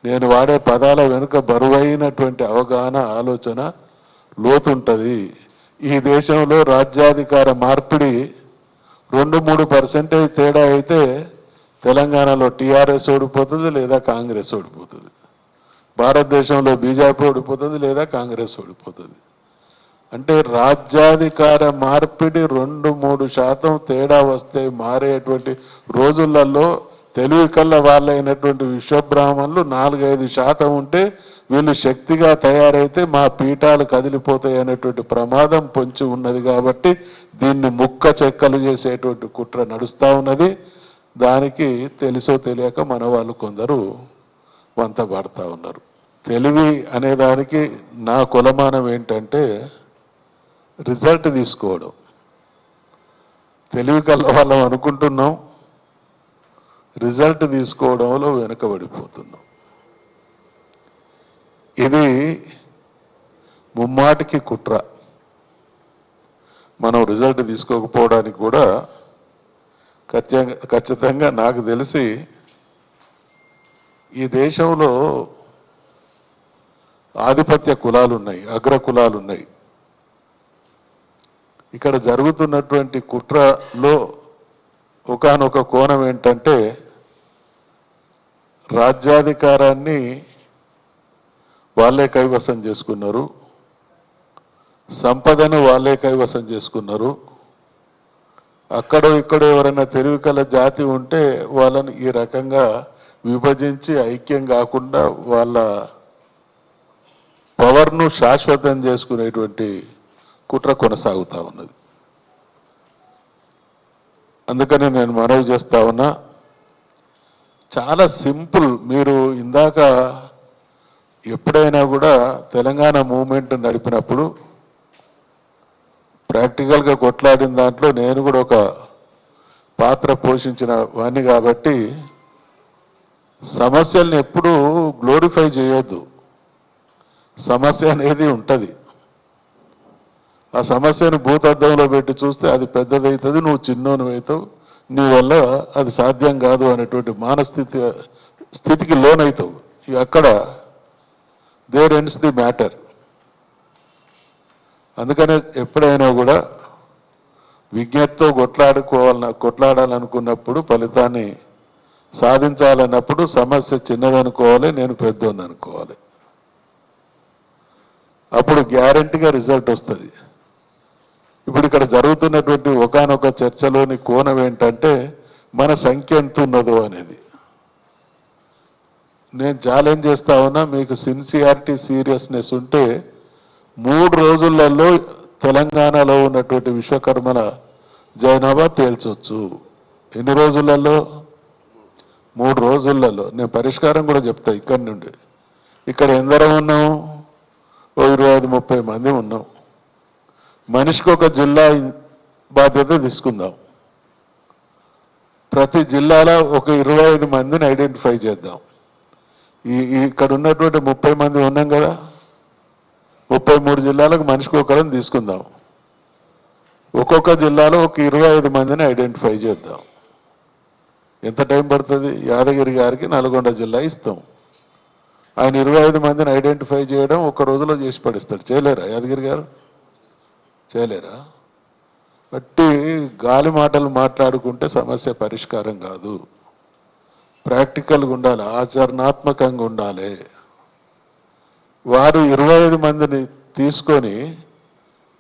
నేను వాడే పదాల వెనుక బరువైనటువంటి అవగాహన, ఆలోచన లోతుంటుంది. ఈ దేశంలో రాజ్యాధికార మార్పిడి 2-3% తేడా అయితే తెలంగాణలో టీఆర్ఎస్ ఓడిపోతుంది లేదా కాంగ్రెస్ ఓడిపోతుంది. భారతదేశంలో బీజేపీ ఓడిపోతుంది లేదా కాంగ్రెస్ ఓడిపోతుంది. అంటే రాజ్యాధికార మార్పిడి 2-3% తేడా వస్తే మారేటువంటి రోజులలో తెలివి కళ్ళ వాళ్ళైనటువంటి విశ్వబ్రాహ్మణులు 4-5% ఉంటే వీళ్ళు శక్తిగా తయారైతే మా పీఠాలు కదిలిపోతాయి అనేటువంటి ప్రమాదం పొంచి ఉన్నది. కాబట్టి దీన్ని ముక్క చెక్కలు చేసేటువంటి కుట్ర నడుస్తూ ఉన్నది. దానికి తెలుసో తెలియక మన వాళ్ళు కొందరు వంత పడతా ఉన్నారు. తెలివి అనేదానికి నా కొలమానం ఏంటంటే రిజల్ట్ తీసుకోవడం. తెలివి కళ్ళ వాళ్ళం అనుకుంటున్నాం, రిజల్ట్ తీసుకోవడంలో వెనుకబడిపోతున్నాం. ఇది ముమ్మాటికి కుట్ర. మనం రిజల్ట్ తీసుకోకపోవడానికి కూడా ఖచ్చితంగా నాకు తెలిసి ఈ దేశంలో ఆధిపత్య కులాలు ఉన్నాయి, అగ్ర కులాలు ఉన్నాయి. ఇక్కడ జరుగుతున్నటువంటి కుట్రలో ఒకానొక కోణం ఏంటంటే రాజ్యాధికారాన్ని వాళ్ళే కైవసం చేసుకున్నారు, సంపదను వాళ్ళే కైవసం చేసుకున్నారు. అక్కడో ఇక్కడో ఎవరైనా తెలివి కల జాతి ఉంటే వాళ్ళని ఈ రకంగా విభజించి ఐక్యం కాకుండా వాళ్ళ పవర్ను శాశ్వతం చేసుకునేటువంటి కుట్ర కొనసాగుతూ ఉన్నది. అందుకని నేను మనవి చేస్తా ఉన్నా, చాలా సింపుల్. మీరు ఇందాక ఎప్పుడైనా కూడా తెలంగాణ మూవ్మెంట్ నడిపినప్పుడు ప్రాక్టికల్గా కొట్లాడిన దాంట్లో నేను కూడా ఒక పాత్ర పోషించిన వాణ్ణి. కాబట్టి సమస్యల్ని ఎప్పుడూ గ్లోరిఫై చేయొద్దు. సమస్య అనేది ఉంటుంది. ఆ సమస్యను భూతద్దంలో పెట్టి చూస్తే అది పెద్దదవుతుంది, నువ్వు చిన్నోను అవుతావు, నీ వల్ల అది సాధ్యం కాదు అనేటువంటి స్థితికి లోనవుతావు. అక్కడ దేర్ ఎండ్స్ ది మ్యాటర్. అందుకనే ఎప్పుడైనా కూడా విజ్ఞతతో కొట్లాడాలనుకున్నప్పుడు, ఫలితాన్ని సాధించాలన్నప్పుడు సమస్య చిన్నదనుకోవాలి, నేను పెద్దోని అనుకోవాలి. అప్పుడు గ్యారంటీగా రిజల్ట్ వస్తుంది. ఇప్పుడు ఇక్కడ జరుగుతున్నటువంటి ఒకానొక చర్చలోని కోణం ఏంటంటే మన సంఖ్య ఎంత ఉన్నదో అనేది. నేను ఛాలెంజ్ చేస్తా ఉన్నా, మీకు సిన్సియారిటీ, సీరియస్నెస్ ఉంటే 3 రోజులలో తెలంగాణలో ఉన్నటువంటి విశ్వకర్మల జనాభా తేల్చొచ్చు. ఎన్ని రోజులలో? 3 రోజులలో. నేను పరిష్కారం కూడా చెప్తా. ఇక్కడి నుండి ఇక్కడ ఎందరం ఉన్నాం? 25-30 మంది ఉన్నాం. మనిషికి ఒక జిల్లా బాధ్యత తీసుకుందాం. ప్రతి జిల్లాలో ఒక 25 మందిని ఐడెంటిఫై చేద్దాం. ఇక్కడ ఉన్నటువంటి 30 మంది ఉన్నాం కదా, 33 జిల్లాలకు మనిషికి ఒకరిని తీసుకుందాం. ఒక్కొక్క జిల్లాలో ఒక 25 మందిని ఐడెంటిఫై చేద్దాం. ఎంత టైం పడుతుంది? యాదగిరి గారికి నల్గొండ జిల్లా ఇస్తాం. ఆయన 25 మందిని ఐడెంటిఫై చేయడం ఒక రోజులో చేసి పడిస్తాడు. చేయలేరా యాదగిరి గారు? చేయలేరా? బట్టి గాలి మాటలు మాట్లాడుకుంటే సమస్య పరిష్కారం కాదు. ప్రాక్టికల్గా ఉండాలి, ఆచరణాత్మకంగా ఉండాలి. వారు 25 మందిని తీసుకొని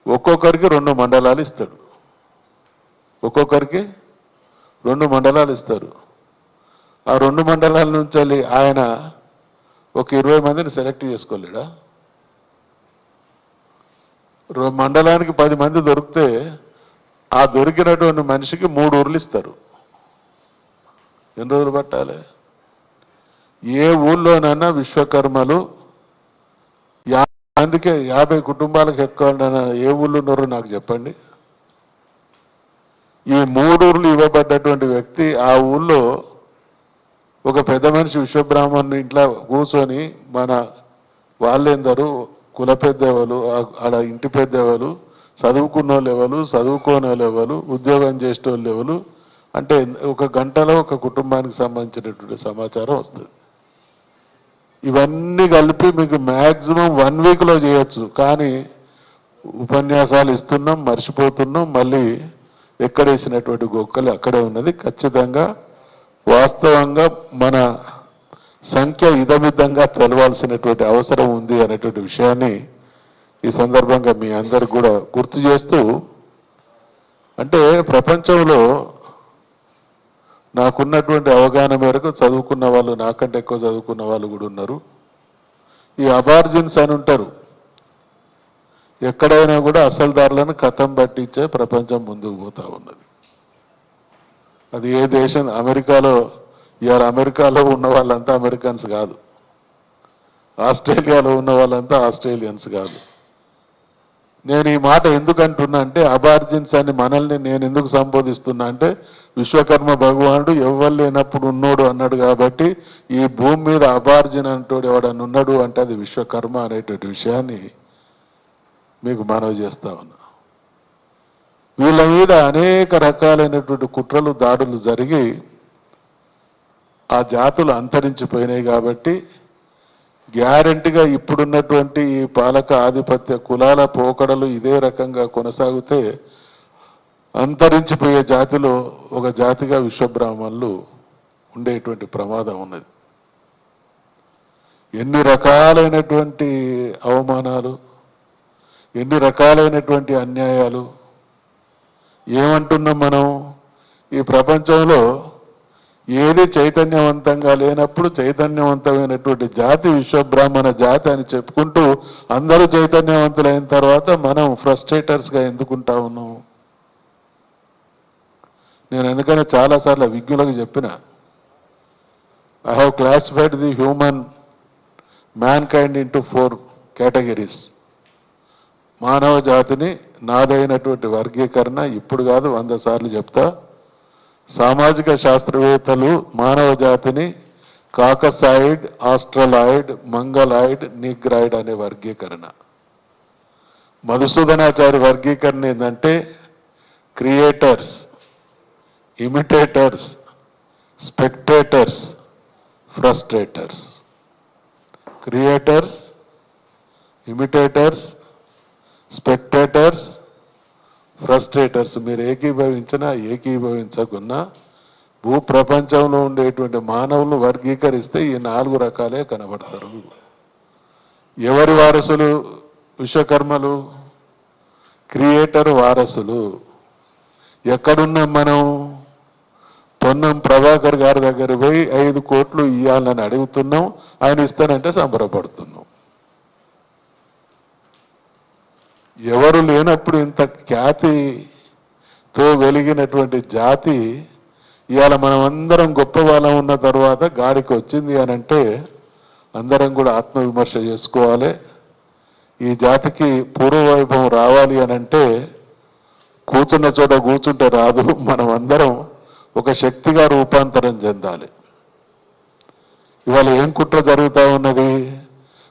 ఒక్కొక్కరికి 2 మండలాలు ఇస్తాడు. ఒక్కొక్కరికి 2 మండలాలు ఇస్తారు. ఆ 2 మండలాల నుంచి ఆయన ఒక 20 మందిని సెలెక్ట్ చేసుకోలేడా? మండలానికి 10 మంది దొరికితే ఆ దొరికినటువంటి మనిషికి 3 ఊర్లు ఇస్తారు. ఎన్ని రోజులు పట్టాలి? ఏ ఊళ్ళోనైనా విశ్వకర్మలు 50 మందికి 50 కుటుంబాలకు ఎక్కువ ఏ ఊళ్ళు ఉన్నారో నాకు చెప్పండి. ఈ 3 ఊర్లు ఇవ్వబడ్డటువంటి వ్యక్తి ఆ ఊళ్ళో ఒక పెద్ద మనిషి విశ్వబ్రాహ్మణుని ఇంట్లో కూర్చొని మన వాళ్ళేందరూ కుల పెద్దవాళ్ళు, ఆడ ఇంటి పెద్దవాళ్ళు, చదువుకున్న వాళ్ళు ఎవరు, చదువుకోని వాళ్ళు ఎవరు, ఉద్యోగం చేసే వాళ్ళు ఎవరు అంటే 1 గంటలో ఒక కుటుంబానికి సంబంధించినటువంటి సమాచారం వస్తుంది. ఇవన్నీ కలిపి మీకు మ్యాక్సిమం 1 వీక్లో చేయొచ్చు. కానీ ఉపన్యాసాలు ఇస్తున్నాం, మర్చిపోతున్నాం, మళ్ళీ ఎక్కడేసినటువంటి గొక్కలు అక్కడే ఉన్నది. ఖచ్చితంగా వాస్తవంగా మన సంఖ్య ఇదమిద్దంగా తెలవాల్సినటువంటి అవసరం ఉంది అనేటువంటి విషయాన్ని ఈ సందర్భంగా మీ అందరికి కూడా గుర్తు చేస్తూ, అంటే ప్రపంచంలో నాకున్నటువంటి అవగాహన మేరకు చదువుకున్న వాళ్ళు, నాకంటే ఎక్కువ చదువుకున్న వాళ్ళు కూడా ఉన్నారు. ఈ అబార్జిన్స్ అని ఉంటారు, ఎక్కడైనా కూడా అసలుదారులను కథం పట్టించే ప్రపంచం ముందుకు పోతా ఉన్నది. అది ఏ దేశం, అమెరికాలో ఉన్న వాళ్ళంతా అమెరికన్స్ కాదు, ఆస్ట్రేలియాలో ఉన్న వాళ్ళంతా ఆస్ట్రేలియన్స్ కాదు. నేను ఈ మాట ఎందుకు అంటున్నా అంటే, అబార్జిన్స్ అని మనల్ని నేను ఎందుకు సంబోధిస్తున్నా అంటే, విశ్వకర్మ భగవానుడు ఎవ్వరు లేనప్పుడు ఉన్నోడు అన్నాడు కాబట్టి, ఈ భూమి మీద అబార్జిన్ అంటోడు ఎవడన్నా ఉన్నాడు అంటే అది విశ్వకర్మ అనేటువంటి విషయాన్ని మీకు మనవి చేస్తా ఉన్నా. వీళ్ళ మీద అనేక రకాలైనటువంటి కుట్రలు, దాడులు జరిగి ఆ జాతులు అంతరించిపోయినాయి కాబట్టి గ్యారెంటీగా ఇప్పుడున్నటువంటి ఈ పాలక ఆధిపత్య కులాల పోకడలు ఇదే రకంగా కొనసాగితే అంతరించిపోయే జాతిలో ఒక జాతిగా విశ్వబ్రాహ్మణులు ఉండేటువంటి ప్రమాదం ఉన్నది. ఎన్ని రకాలైనటువంటి అవమానాలు, ఎన్ని రకాలైనటువంటి అన్యాయాలు. ఏమంటున్నాం మనం, ఈ ప్రపంచంలో ఏది చైతన్యవంతంగా లేనప్పుడు చైతన్యవంతమైనటువంటి జాతి విశ్వబ్రాహ్మణ జాతి అని చెప్పుకుంటూ అందరూ చైతన్యవంతులైన తర్వాత మనం ఫ్రస్ట్రేటర్స్గా ఎందుకుంటా ఉన్నాం? నేను ఎందుకని చాలాసార్లు విజ్ఞులకు చెప్పిన, I have classified the human man kind into 4 categories. మానవ జాతిని నాదైనటువంటి వర్గీకరణ ఇప్పుడు కాదు 100 సార్లు చెప్తా. సామాజిక శాస్త్రవేత్తలు మానవ జాతిని కాకసాయిడ్, ఆస్ట్రలాయిడ్, మంగలాయిడ్, నిగ్రాయిడ్ అనే వర్గీకరణ. మధుసూదనాచారి వర్గీకరణ ఏంటంటే creators, imitators, spectators, frustrators. Creators, imitators, spectators, frustrators. మీరు ఏకీభవించినా ఏకీభవించకున్నా భూప్రపంచంలో ఉండేటువంటి మానవులను వర్గీకరిస్తే ఈ 4 రకాలే కనబడతారు. ఎవరి వారసులు విశ్వకర్మలు? క్రియేటర్ వారసులు. ఎక్కడున్నాం మనం? పొన్నం ప్రభాకర్ గారి దగ్గర పోయి 5 కోట్లు ఇవ్వాలని అడుగుతున్నాం, ఆయన ఇస్తానంటే సంబరపడుతున్నాం. ఎవరు లేనప్పుడు ఇంత ఖ్యాతితో వెలిగినటువంటి జాతి ఇవాళ మనం అందరం గొప్ప వాళ్ళం ఉన్న తర్వాత గాడికి వచ్చింది అని అంటే అందరం కూడా ఆత్మవిమర్శ చేసుకోవాలి. ఈ జాతికి పూర్వవైభవం రావాలి అని అంటే కూర్చున్న చోట కూర్చుంటే రాదు, మనం అందరం ఒక శక్తిగా రూపాంతరం చెందాలి. ఇవాళ ఏం కుట్ర జరుగుతూ ఉన్నది?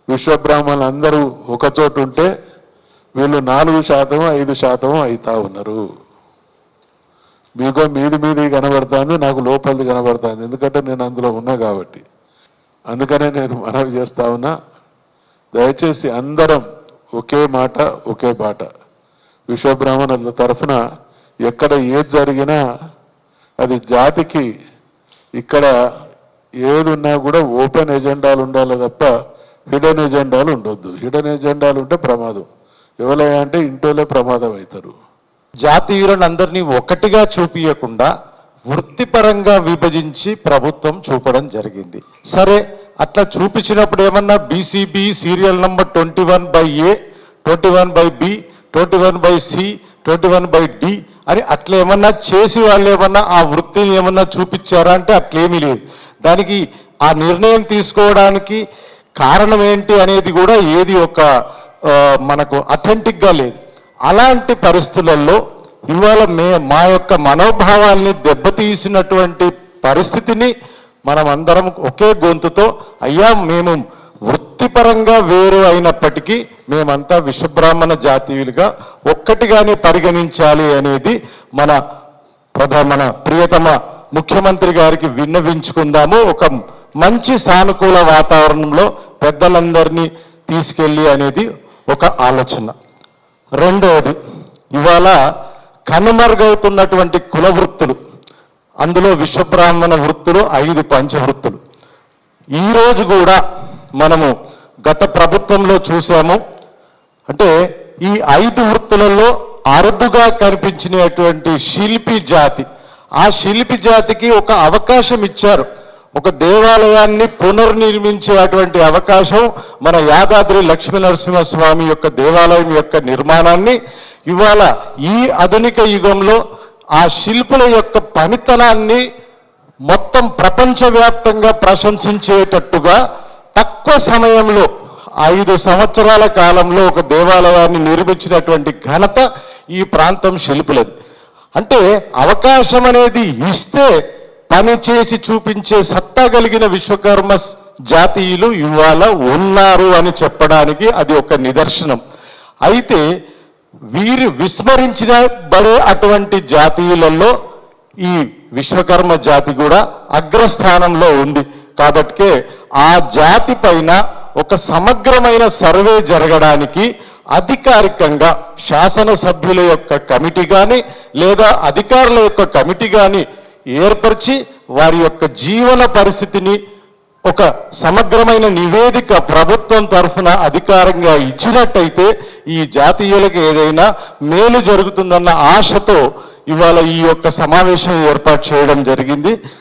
విశ్వబ్రాహ్మణులు అందరూ ఒక చోటు ఉంటే వీళ్ళు 4%, 5% అవుతా ఉన్నారు. మీకో మీది కనబడుతుంది, నాకు లోపలిది కనబడుతుంది, ఎందుకంటే నేను అందులో ఉన్నా కాబట్టి. అందుకనే నేను మనవి చేస్తా ఉన్నా, దయచేసి అందరం ఒకే మాట ఒకే బాట. విశ్వబ్రాహ్మణుల తరఫున ఎక్కడ ఏది జరిగినా అది జాతికి, ఇక్కడ ఏది ఉన్నా కూడా ఓపెన్ ఎజెండాలు ఉండాలి తప్ప హిడెన్ ఎజెండాలు ఉండొద్దు. హిడెన్ ఎజెండాలు ఉంటే ప్రమాదం. ఎవరైనా అంటే ఇంటోలే ప్రమాదం అవుతారు. జాతీయులందరినీ ఒకటిగా చూపించకుండా వృత్తిపరంగా విభజించి ప్రభుత్వం చూపడం జరిగింది. సరే, అట్లా చూపించినప్పుడు ఏమన్నా BCB serial number 21/A, 21/B, 21/C, 21/D అని అట్లా ఏమన్నా చేసి వాళ్ళు ఏమన్నా ఆ వృత్తిని ఏమన్నా చూపించారా అంటే అట్లేమీ లేదు. దానికి ఆ నిర్ణయం తీసుకోవడానికి కారణం ఏంటి అనేది కూడా ఏది ఒక మనకు అథెంటిక్గా లేదు. అలాంటి పరిస్థితులలో ఇవాళ మా యొక్క మనోభావాల్ని దెబ్బతీసినటువంటి పరిస్థితిని మనం అందరం ఒకే గొంతుతో, అయ్యా మేము వృత్తిపరంగా వేరు అయినప్పటికీ మేమంతా విశ్వబ్రాహ్మణ జాతీయులుగా ఒక్కటిగానే పరిగణించాలి అనేది మన ప్రియతమ ముఖ్యమంత్రి గారికి విన్నవించుకుందాము. ఒక మంచి సానుకూల వాతావరణంలో పెద్దలందరినీ తీసుకెళ్ళి అనేది ఒక ఆలోచన. రెండవది, ఇవాళ కనుమరుగవుతున్నటువంటి కుల వృత్తులు, అందులో విశ్వబ్రాహ్మణ వృత్తులు 5 పంచవృత్తులు. ఈరోజు కూడా మనము గత ప్రభుత్వంలో చూసాము. అంటే ఈ 5 వృత్తులలో అరుదుగా కనిపించినటువంటి శిల్పి జాతి, ఆ శిల్పి జాతికి ఒక అవకాశం ఇచ్చారు. ఒక దేవాలయాన్ని పునర్నిర్మించేటువంటి అవకాశం, మన యాదాద్రి లక్ష్మీనరసింహస్వామి యొక్క దేవాలయం యొక్క నిర్మాణాన్ని ఇవాళ ఈ ఆధునిక యుగంలో ఆ శిల్పుల యొక్క పనితనాన్ని మొత్తం ప్రపంచవ్యాప్తంగా ప్రశంసించేటట్టుగా తక్కువ సమయంలో 5 సంవత్సరాల కాలంలో ఒక దేవాలయాన్ని నిర్మించినటువంటి ఘనత ఈ ప్రాంతం శిల్పులది. అంటే అవకాశం అనేది ఇస్తే పని చేసి చూపించే సత్తా కలిగిన విశ్వకర్మ జాతీయులు ఇవాళ ఉన్నారు అని చెప్పడానికి అది ఒక నిదర్శనం. అయితే వీరు విస్మరించబడే అటువంటి జాతీయులలో ఈ విశ్వకర్మ జాతి కూడా అగ్రస్థానంలో ఉంది. కాబట్టికే ఆ జాతి పైన ఒక సమగ్రమైన సర్వే జరగడానికి అధికారికంగా శాసనసభ్యుల యొక్క కమిటీ కానీ లేదా అధికారుల యొక్క కమిటీ కానీ ఏర్పరిచి వారి యొక్క జీవన పరిస్థితిని ఒక సమగ్రమైన నివేదిక ప్రభుత్వం తరఫున అధికారంగా ఇచ్చినట్టయితే ఈ జాతీయులకు ఏదైనా మేలు జరుగుతుందన్న ఆశతో ఇవాళ ఈ యొక్క సమావేశం ఏర్పాటు చేయడం జరిగింది.